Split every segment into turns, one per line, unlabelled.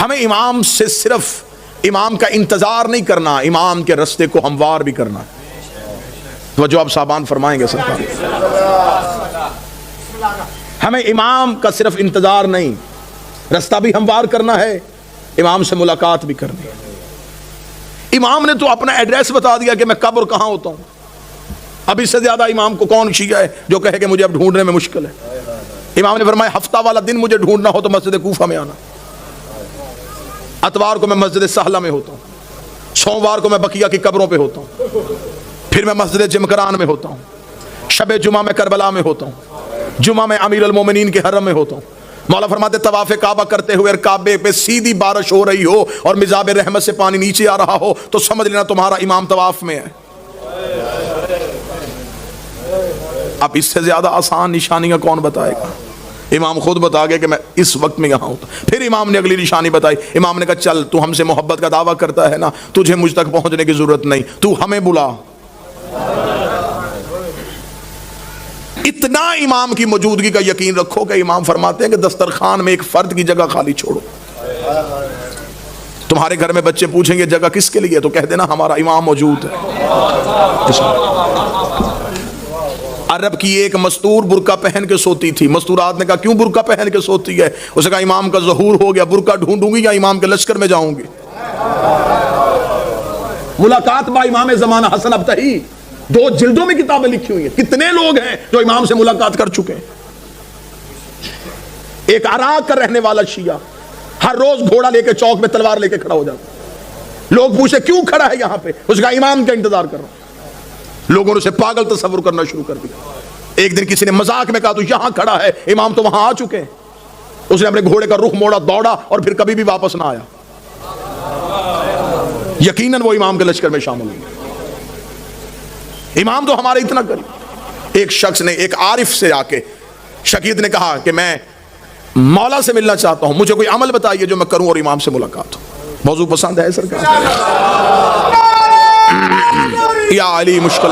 ہمیں امام سے صرف امام کا انتظار نہیں کرنا، امام کے رستے کو ہموار بھی کرنا۔ تو جو آپ صاحبان فرمائیں گے سرکار، ہمیں امام کا صرف انتظار نہیں، رستہ بھی ہموار کرنا ہے، امام سے ملاقات بھی کرنی ہے۔ امام نے تو اپنا ایڈریس بتا دیا کہ میں کب اور کہاں ہوتا ہوں۔ اب اس سے زیادہ امام کو کون شیعہ ہے جو کہے کہ مجھے اب ڈھونڈنے میں مشکل ہے؟ امام نے فرمایا ہفتہ والا دن مجھے ڈھونڈنا ہو تو مسجد کوفہ میں آنا، اتوار کو میں مسجد سہلہ میں ہوتا ہوں، سوموار کو میں بقیہ کی قبروں پہ ہوتا ہوں، پھر میں مسجد جمکران میں ہوتا ہوں، شب جمعہ میں کربلا میں ہوتا ہوں، جمعہ میں امیر المومنین کے حرم میں ہوتا ہوں۔ مولا فرماتے طواف کعبہ کرتے ہوئے کعبے پہ سیدھی بارش ہو رہی ہو اور مزاب رحمت سے پانی نیچے آ رہا ہو تو سمجھ لینا تمہارا امام طواف میں ہے۔ اب اس سے زیادہ آسان نشانیاں کون بتائے گا؟ امام خود بتا گئے کہ میں اس وقت میں یہاں ہوتا۔ پھر امام نے اگلی نشانی بتائی، امام نے کہا چل تو ہم سے محبت کا دعویٰ کرتا ہے نا، تجھے مجھ تک پہنچنے کی ضرورت نہیں، تو ہمیں بلا۔ اتنا امام کی موجودگی کا یقین رکھو کہ امام فرماتے ہیں کہ دسترخوان میں ایک فرد کی جگہ خالی چھوڑو۔ تمہارے گھر میں بچے پوچھیں گے جگہ کس کے لیے، تو کہہ دینا ہمارا امام موجود ہے۔ عرب کی ایک مستور برقع پہن کے سوتی تھی، مستورات نے کہا کیوں برقع پہن کے سوتی ہے؟ اس نے کہا امام کا ظہور ہو گیا، برقع ڈھونڈوں گی یا امام کے لشکر میں جاؤں گی؟ ملاقات با امام زمانہ حسن ابتہی، 2 جلدوں میں کتابیں لکھی ہوئی ہیں۔ کتنے لوگ ہیں جو امام سے ملاقات کر چکے ہیں؟ ایک عراق کا رہنے والا شیعہ ہر روز گھوڑا لے کے چوک میں تلوار لے کے کھڑا ہو جاتا۔ لوگ پوچھے کیوں کھڑا ہے یہاں پہ؟ اس کا امام کا انتظار کر رہا ہوں۔ لوگوں نے اسے پاگل تصور کرنا شروع کر دیا۔ ایک دن کسی نے مذاق میں کہا تو یہاں کھڑا ہے، امام تو وہاں آ چکے ہیں۔ اس نے اپنے گھوڑے کا رخ موڑا، دوڑا اور پھر کبھی بھی واپس نہ آیا۔ یقیناً وہ امام کے لشکر میں شامل ہوئے۔ امام تو ہمارے اتنا قریب۔ ایک شخص نے ایک عارف سے آ کے شقیق نے کہا کہ میں مولا سے ملنا چاہتا ہوں، مجھے کوئی عمل بتائیے جو میں کروں اور امام سے ملاقات ہو۔ موضوع پسند ہے سرکار؟ یا علی مشکل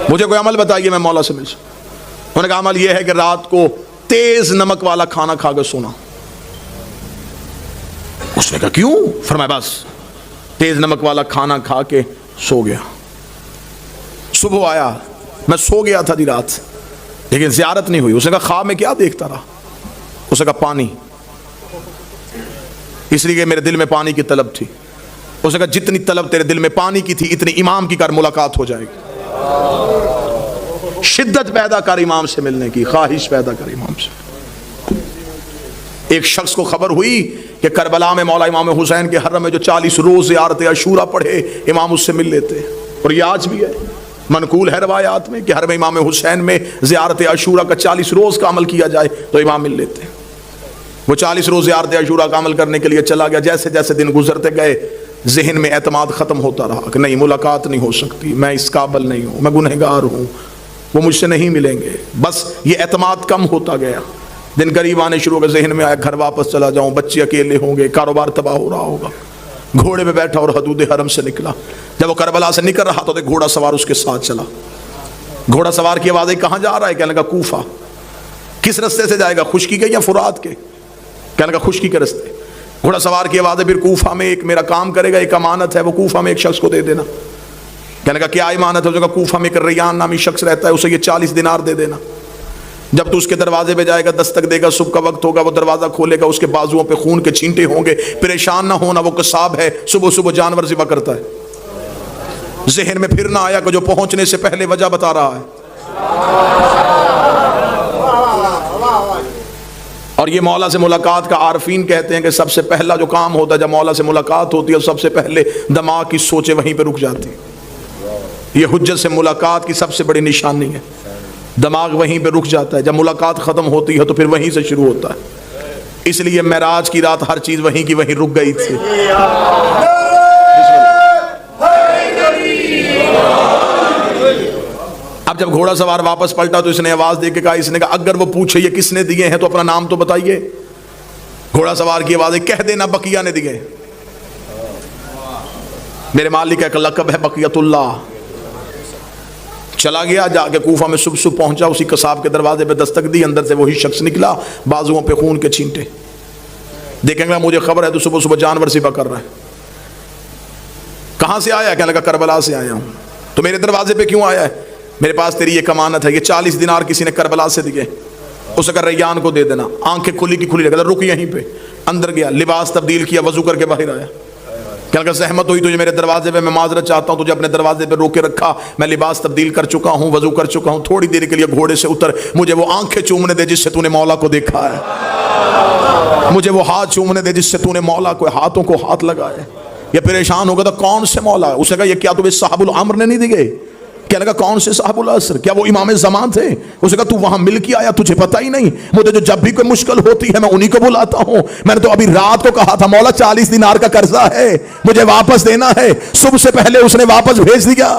مجھے کوئی عمل بتائیے میں مولا سے مل سکوں۔ انہوں نے کہا عمل یہ ہے کہ رات کو تیز نمک والا کھانا کھا کے سونا۔ اس نے کہا کیوں؟ فرمایا بس تیز نمک والا کھانا کھا کے سو گیا، صبح آیا میں سو گیا تھا دی رات لیکن زیارت نہیں ہوئی۔ اس نے کہا خواب میں کیا دیکھتا رہا؟ اس نے کہا پانی، اس لیے کہ میرے دل میں پانی کی طلب تھی۔ اس نے کہا جتنی طلب تیرے دل میں پانی کی تھی اتنی امام کی کر ملاقات ہو جائے گی۔ شدت پیدا کر امام سے ملنے کی، خواہش پیدا کر امام سے۔ ایک شخص کو خبر ہوئی کہ کربلا میں مولا امام حسین کے حرم میں جو 40 روز زیارت عاشورہ پڑھے امام اس سے مل لیتے، اور یہ آج بھی ہے منقول ہے روایات میں کہ حرم امام حسین میں زیارت عاشورہ کا 40 روز کا عمل کیا جائے تو امام مل لیتے۔ وہ 40 روز زیارت عاشورہ کا عمل کرنے کے لیے چلا گیا، جیسے جیسے دن گزرتے گئے ذہن میں اعتماد ختم ہوتا رہا کہ نہیں ملاقات نہیں ہو سکتی، میں اس قابل نہیں ہوں، میں گنہگار ہوں، وہ مجھ سے نہیں ملیں گے۔ بس یہ اعتماد کم ہوتا گیا، دن قریب آنے شروع ہو گئے، ذہن میں آیا گھر واپس چلا جاؤں، بچے اکیلے ہوں گے، کاروبار تباہ ہو رہا ہوگا۔ گھوڑے پہ بیٹھا اور حدود حرم سے نکلا۔ جب وہ کربلا سے نکل رہا تو گھوڑا سوار اس کے ساتھ چلا۔ گھوڑا سوار کی آواز آئی کہاں جا رہا ہے؟ کہنے لگا کوفہ۔ کس رستے سے جائے گا، خشکی کے یا فرات کے؟ کہنے لگا خشکی کے رستے۔ گھوڑا سوار کی آواز ہے پھر کوفہ میں ایک میرا کام کرے گا، ایک امانت ہے، وہ کوفہ میں ایک شخص کو دے دینا۔ کہنے لگا کیا امانت ہے؟ کوفہ میں ایک ریان نامی شخص رہتا ہے، اسے یہ 40 دینار دے دینا۔ جب تو اس کے دروازے پہ جائے گا، دستک دے گا، صبح کا وقت ہوگا، وہ دروازہ کھولے گا، اس کے بازوؤں پہ خون کے چھینٹے ہوں گے، پریشان نہ ہونا، وہ قصاب ہے، صبح صبح جانور ذبح کرتا ہے۔ ذہن میں پھر نہ آیا کہ جو پہنچنے سے پہلے وجہ بتا رہا ہے۔ اور یہ مولا سے ملاقات کا عارفین کہتے ہیں کہ سب سے پہلا جو کام ہوتا ہے جب مولا سے ملاقات ہوتی ہے سب سے پہلے دماغ کی سوچیں وہیں پہ رک جاتی۔ یہ حجت سے ملاقات کی سب سے بڑی نشانی ہے، دماغ وہیں پہ رک جاتا ہے۔ جب ملاقات ختم ہوتی ہے تو پھر وہیں سے شروع ہوتا ہے۔ اس لیے معراج کی رات ہر چیز وہیں کی وہیں رک گئی تھی۔ اب جب گھوڑا سوار واپس پلٹا تو اس نے آواز دے کے کہا، اس نے کہا اگر وہ پوچھے یہ کس نے دیے ہیں تو اپنا نام تو بتائیے۔ گھوڑا سوار کی آواز ہے کہہ دینا بقیہ نے دیے۔ میرے مالک کا لقب ہے بقیت اللہ۔ چلا گیا، جا کے کوفہ میں صبح صبح پہنچا، اسی قصاب کے دروازے پہ دستک دی، اندر سے وہی شخص نکلا، بازوؤں پہ خون کے چھینٹے۔ دیکھیں گے مجھے خبر ہے تو صبح صبح جانور ذبح کر رہا ہے. کہاں سے آیا؟ کہنے لگا کربلا سے آیا ہوں. تو میرے دروازے پہ کیوں آیا ہے؟ میرے پاس تیری ایک امانت ہے, یہ 40 دینار کسی نے کربلا سے دیے, اسے کہا ریان کو دے دینا. آنکھیں کھلی کی کھلی لگا, رک یہیں پہ. اندر گیا, لباس تبدیل کیا, وضو کر کے باہر آیا. کہنے لگا زحمت ہوئی تجھے میرے دروازے پہ, میں معذرت چاہتا ہوں, تجھے اپنے دروازے پہ روکے رکھا, میں لباس تبدیل کر چکا ہوں, وضو کر چکا ہوں, تھوڑی دیر کے لیے گھوڑے سے اتر, مجھے وہ آنکھیں چومنے دے جس سے تو نے مولا کو دیکھا ہے, مجھے وہ ہاتھ چومنے دے جس سے تو نے مولا کو ہاتھوں کو ہاتھ لگائے. یہ پریشان ہو گیا تھا, کون سے مولا؟ اس نے کہا یہ کیا تمہیں صاحب الامر نے نہیں دیے؟ کہنے لگا کون سے صاحب العصر؟ کیا وہ امام زمان تھے؟ اس نے کہا تو وہاں مل کے آیا, تجھے پتہ ہی نہیں؟ مجھے جو جب بھی کوئی مشکل ہوتی ہے میں انہی کو بلاتا ہوں. میں نے تو ابھی رات کو کہا تھا مولا 40 دینار کا قرضہ ہے, مجھے واپس دینا ہے, صبح سے پہلے اس نے واپس بھیج دیا.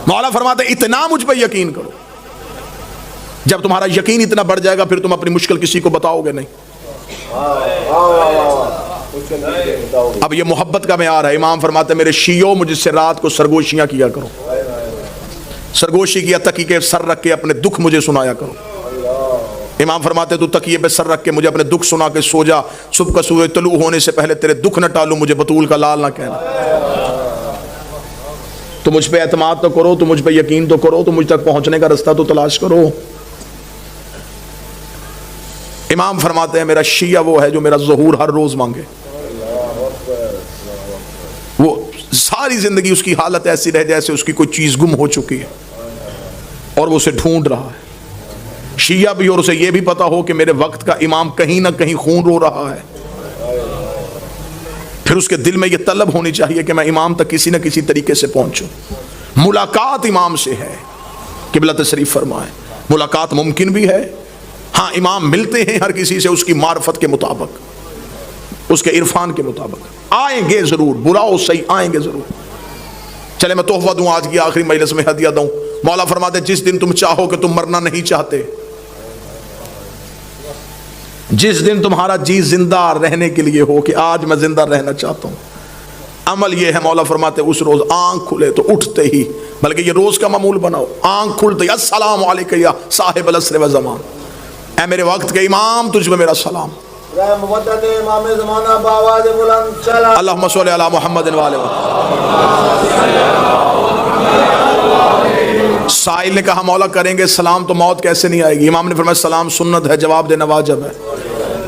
مولا فرماتے اتنا مجھ پہ یقین کرو. جب تمہارا یقین اتنا بڑھ جائے گا پھر تم اپنی مشکل کسی کو بتاؤ گے نہیں. اب یہ محبت کا معیار ہے. امام فرماتے میرے شیعوں مجھ سے رات کو سرگوشیاں کیا کرو, سرگوشی کیا, تکی کے سر رکھ کے اپنے دکھ مجھے سنایا کرو. امام فرماتے تو تکیے پہ سر رکھ کے مجھے اپنے دکھ سنا کے سو جا, صبح کا سورج طلوع ہونے سے پہلے تیرے دکھ نہ ٹالوں, مجھے بطول کا لال نہ کہنا. تو مجھ پہ اعتماد تو کرو, تو مجھ پہ یقین تو کرو, تو مجھ تک پہنچنے کا رستہ تو تلاش کرو. امام فرماتے ہیں میرا شیعہ وہ ہے جو میرا ظہور ہر روز مانگے. وہ ساری زندگی اس کی حالت ایسی رہ جیسے اس کی کوئی چیز گم ہو چکی ہے اور وہ اسے ڈھونڈ رہا ہے. شیعہ بھی, اور اسے یہ بھی پتا ہو کہ میرے وقت کا امام کہیں نہ کہیں خون رو رہا ہے. پھر اس کے دل میں یہ طلب ہونی چاہیے کہ میں امام تک کسی نہ کسی طریقے سے پہنچوں. ملاقات امام سے ہے, قبلہ تشریف فرمائے. ملاقات ممکن بھی ہے, ہاں امام ملتے ہیں ہر کسی سے اس کی معرفت کے مطابق, اس کے عرفان کے مطابق. آئیں گے ضرور, برا ہو صحیح, آئیں گے ضرور. چلے میں تحفہ دوں آج کی آخری مجلس میں, ہدیہ دوں. مولا فرماتے جس دن تم چاہو کہ تم مرنا نہیں چاہتے, جس دن تمہارا جی زندہ رہنے کے لیے ہو کہ آج میں زندہ رہنا چاہتا ہوں, عمل یہ ہے مولا فرماتے اس روز آنکھ کھلے تو اٹھتے ہی, بلکہ یہ روز کا معمول بناؤ, آنکھ کھلتے ہی السلام علیکم یا صاحب العصر و زمان, اے میرے وقت کے امام تجھ میں میرا سلام. اللہم صلی علی محمد و آلہ. سائل نے کہا مولا کریں گے سلام تو موت کیسے نہیں آئے گی؟ امام نے فرمایا سلام سنت ہے, جواب دینا واجب ہے.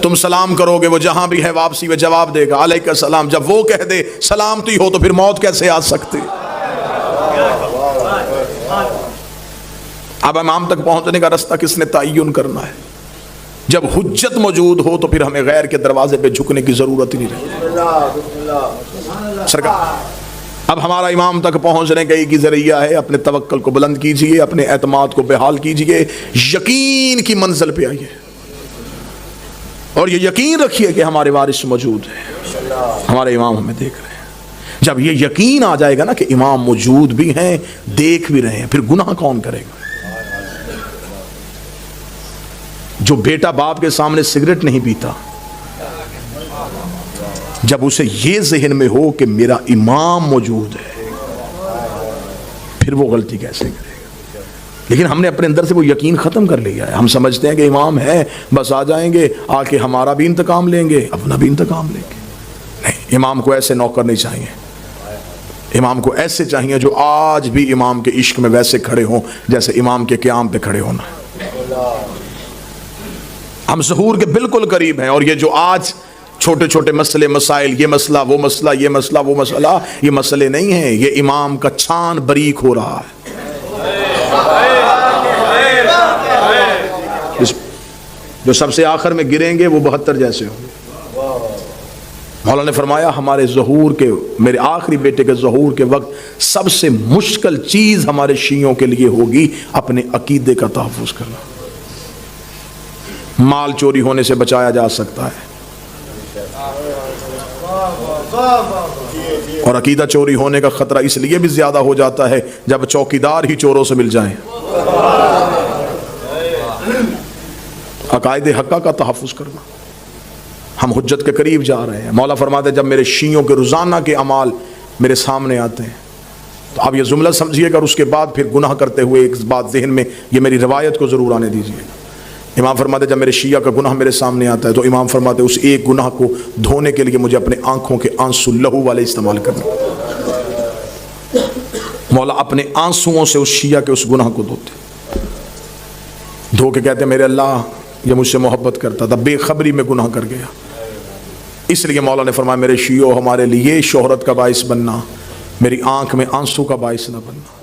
تم سلام کرو گے وہ جہاں بھی ہے واپسی میں جواب دے گا علیکہ السلام. جب وہ کہہ دے سلامتی ہو تو پھر موت کیسے آ سکتی؟ اب امام تک پہنچنے کا رستہ کس نے تعین کرنا ہے؟ جب حجت موجود ہو تو پھر ہمیں غیر کے دروازے پہ جھکنے کی ضرورت ہی نہیں رہتی. سرکار اب ہمارا امام تک پہنچنے کا ایک ہی ذریعہ ہے, اپنے توکل کو بلند کیجئے, اپنے اعتماد کو بحال کیجئے, یقین کی منزل پہ آئیے اور یہ یقین رکھیے کہ ہمارے وارث موجود ہیں, ہمارے امام ہمیں دیکھ رہے ہیں. جب یہ یقین آ جائے گا نا کہ امام موجود بھی ہیں, دیکھ بھی رہے ہیں, پھر گناہ کون کرے گا؟ جو بیٹا باپ کے سامنے سگریٹ نہیں پیتا, جب اسے یہ ذہن میں ہو کہ میرا امام موجود ہے, پھر وہ غلطی کیسے کرے گا؟ لیکن ہم نے اپنے اندر سے وہ یقین ختم کر لیا ہے. ہم سمجھتے ہیں کہ امام ہے, بس آ جائیں گے, آ کے ہمارا بھی انتقام لیں گے, اپنا بھی انتقام لیں گے. نہیں, امام کو ایسے نوکر نہیں چاہیے. امام کو ایسے چاہیے جو آج بھی امام کے عشق میں ویسے کھڑے ہوں جیسے امام کے قیام پہ کھڑے ہونا. ہم ظہور کے بالکل قریب ہیں, اور یہ جو آج چھوٹے چھوٹے مسئلے مسائل, یہ مسئلہ وہ مسئلہ, یہ مسئلہ وہ مسئلہ, یہ مسئلے نہیں ہیں, یہ امام کا چھان بریک ہو رہا ہے. جو سب سے آخر میں گریں گے وہ 72 جیسے ہوں گے. مولا نے فرمایا ہمارے ظہور کے, میرے آخری بیٹے کے ظہور کے وقت سب سے مشکل چیز ہمارے شیعوں کے لیے ہوگی اپنے عقیدے کا تحفظ کرنا. مال چوری ہونے سے بچایا جا سکتا ہے, اور عقیدہ چوری ہونے کا خطرہ اس لیے بھی زیادہ ہو جاتا ہے جب چوکیدار ہی چوروں سے مل جائیں. عقائد حقہ کا تحفظ کرنا. ہم حجت کے قریب جا رہے ہیں. مولا فرماتے ہیں جب میرے شیعوں کے روزانہ کے اعمال میرے سامنے آتے ہیں تو آپ یہ جملہ سمجھیے گا، اور اس کے بعد پھر گناہ کرتے ہوئے ایک بات ذہن میں، یہ میری روایت کو ضرور آنے دیجیے. امام فرماتے جب میرے شیعہ کا گناہ میرے سامنے آتا ہے تو امام فرماتے اس ایک گناہ کو دھونے کے لیے مجھے اپنے آنکھوں کے آنسو لہو والے استعمال کرنے. مولا اپنے آنسوؤں سے اس شیعہ کے اس گناہ کو دھوتے، دھو کے کہتے میرے اللہ یہ مجھ سے محبت کرتا تھا، بے خبری میں گناہ کر گیا. اس لیے مولا نے فرمایا میرے شیعوں ہمارے لیے شہرت کا باعث بننا، میری آنکھ میں آنسو کا باعث نہ بننا.